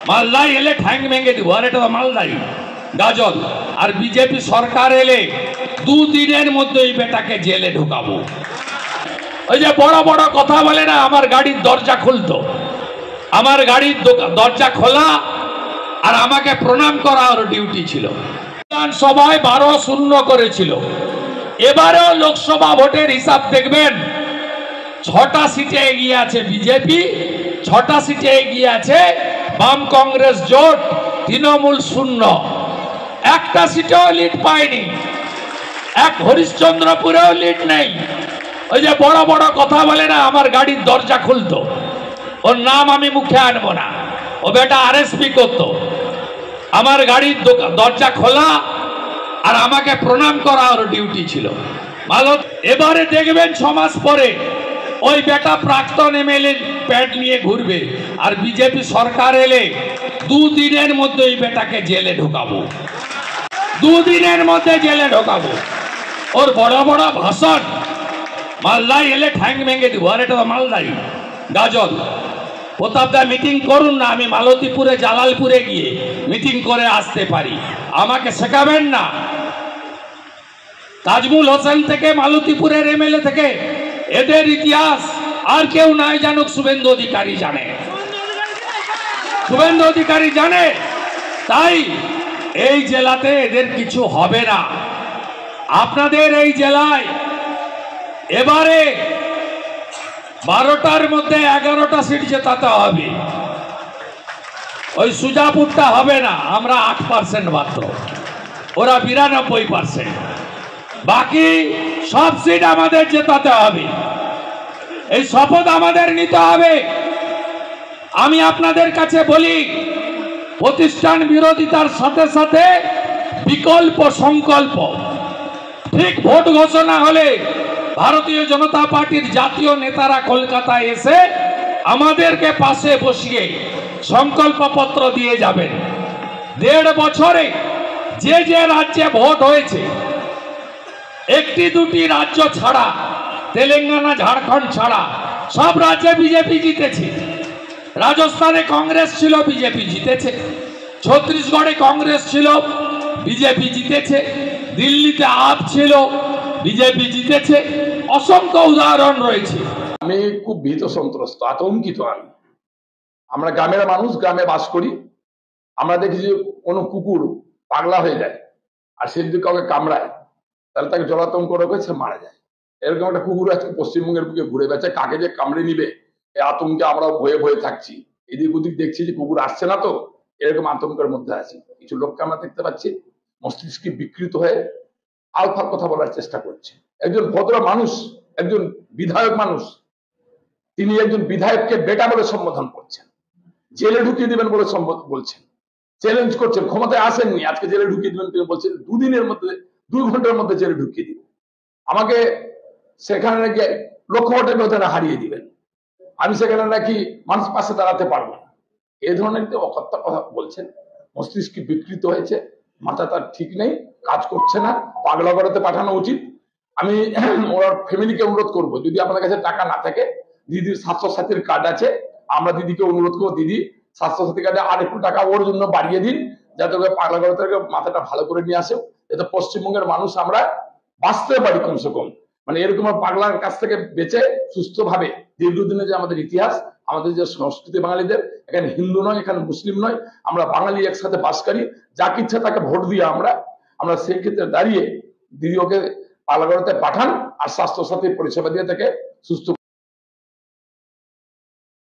মালদায় এলে ঠ্যাং ভেঙে দিব, আর এটা তো মালদাই গাজল। আর বিজেপি সরকার এলে দুদিনের মধ্যে এই বেটাকে জেলে ঢুকাবো। ওই যে বড় বড় কথা বলে না, আমার গাড়ির দরজা খুলতো, আমার গাড়ির দরজা খোলা আর আমাকে প্রণাম করা ওর ডিউটি ছিল। বিধানসভায় 12-0 করেছিল। এবারেও লোকসভা ভোটের হিসাব দেখবেন, 6টা সিটে এগিয়ে আছে বিজেপি, 6টা সিটে এগিয়ে আছে বাম কংগ্রেস জোট, তৃণমূল 0। একটা সিটেও লিড পায়নি, এক হরিশ্চন্দ্রপুরেও লিড নেই। ওই যে বড় বড় কথা বলে না, আমার গাড়ির দরজা খুলতো, ওর নাম আমি মুখে আনবো না, ও বেটা আরএসপি করতো। আমার গাড়ির দরজা খোলা আর আমাকে প্রণাম করা ওর ডিউটি ছিল। ভালো, এবারে দেখবেন 6 মাস পরে ওই বেটা প্রাক্তন এমএলএ প্যাড নিয়ে ঘুরবে। আর বিজেপি সরকার এলে দুদিনের মধ্যে ওই বেটাকে জেলে ঢোকাবো, দুদিনের মধ্যে জেলে ঢোকাবো। ওর বড় বড় ভাষণ, মালদায় এলে ঠ্যাং ভেঙে দিব, আর এটা তো মালদাই গাজল। প্রতাপদা মিটিং করুন না, আমি মালতীপুরে জালালপুরে গিয়ে মিটিং করে আসতে পারি, আমাকে শেখাবেন না। তাজমুল হোসেন থেকে মালতীপুরের এমএলএ থেকে এদের ইতিহাস আর কেউ নাই জানুক, শুভেন্দু অধিকারী জানে, শুভেন্দু অধিকারী জানে। তাই এই জেলাতে এদের কিছু হবে না। আপনাদের এই জেলায় এবারে 12টার মধ্যে 11টা সিট জেতাতে হবে। ওই সুজাপুরটা হবে না, আমরা 8% মাত্র, ওরা 92%। বাকি সব সিট আমাদের জেতাতে হবে, এই শপথ আমাদের নিতে হবে। আমি আপনাদের কাছে বলি, প্রতিষ্ঠান বিরোধিতার সাথে সাথে বিকল্প সংকল্প। ঠিক ভোট ঘোষণা হলে ভারতীয় জনতা পার্টির জাতীয় নেতারা কলকাতায় এসে আমাদেরকে পাশে বসিয়ে সংকল্পপত্র দিয়ে যাবেন। 1.5 বছরে যে যে রাজ্যে ভোট হয়েছে, 1-2টি রাজ্য ছাড়া, তেলেঙ্গানা ঝাড়খণ্ড ছাড়া সব রাজ্যে বিজেপি জিতেছে। রাজস্থানে কংগ্রেস ছিল, বিজেপি জিতেছে। ছত্তিশগড়ে কংগ্রেস ছিল, বিজেপি জিতেছে। দিল্লিতে আপ ছিল, বিজেপি জিতেছে। অসংখ্য উদাহরণ রয়েছে। আমি খুব ভীত সন্ত্রস্ত, আতঙ্কিত। আমরা গ্রামের মানুষ, গ্রামে বাস করি। আমরা দেখি যে কোনো কুকুর পাগলা হয়ে যায় আর সে যদি কাউকে কামড়ায় তাহলে তাকে জলাতঙ্ক রোগে সে মারা যায়। এরকম একটা কুকুর আজকে পশ্চিমবঙ্গের বুকে ঘুরে বেড়াচ্ছে, কাকে যে কামড়ে নিবে এই আতঙ্কে আমরা ভয়ে ভয়ে থাকছি। এদিক ওদিক দেখছি যে কুকুর আসছে না, তো এরকম আতঙ্কের মধ্যে আছি। কিছু লোককে আমরা দেখতে পাচ্ছি মস্তিষ্কে বিকৃত হয়ে আলফার কথা বলার চেষ্টা করছে। একজন ভদ্র মানুষ, একজন বিধায়ক মানুষ, তিনি একজন বিধায়ককে বেটা বলে সম্বোধন করছেন, জেলে ঢুকিয়ে দিবেন বলে বলছেন, চ্যালেঞ্জ করছেন। ক্ষমতায় আসেননি, আজকে জেলে ঢুকিয়ে দিবেন তিনি বলছেন। 2 দিনের মধ্যে, 2 ঘন্টার মধ্যে জেলে ঢুকিয়ে দিবেন, আমাকে সেখানে নাকি লক্ষ ভোটের মধ্যে হারিয়ে দিবেন, আমি সেখানে নাকি মানুষ পাশে দাঁড়াতে পারবো না। এই ধরনের অকথ্য কথা বলছেন। মস্তিষ্ক বিকৃত হয়েছে, মাথা তার ঠিক নেই, কাজ করছে না, পাগলা করাতে পাঠানো উচিত। আমি ওর ফ্যামিলিকে অনুরোধ করবো, যদি আপনার কাছে টাকা না থাকে, দিদির স্বাস্থ্যসাথীর কার্ড আছে, আমরা দিদিকে অনুরোধ করবো, দিদি স্বাস্থ্যসাথী কার্ডে আর একটু টাকা ওর জন্য বাড়িয়ে দিন, যাতে ওকে পাগলা করাতে মাথাটা ভালো করে নিয়ে আসে, যাতে পশ্চিমবঙ্গের মানুষ আমরা বাঁচতে পারি কমসে কম। মানে এরকম পাগলার কাছ থেকে বেঁচে সুস্থভাবে। দীর্ঘদিনে যে আমাদের ইতিহাস, আমাদের যে সংস্কৃতি, বাঙালিদের এখানে হিন্দু নয়, এখানে মুসলিম নয়, আমরা বাঙালি একসাথে বাস করি। যাকে ইচ্ছা তাকে ভোট দিয়ে আমরা সেই ক্ষেত্রে দাঁড়িয়ে দিদি ওকে পাগলা করাতে পাঠান আর স্বাস্থ্যসাথী পরিষেবা দিয়ে তাকে সুস্থ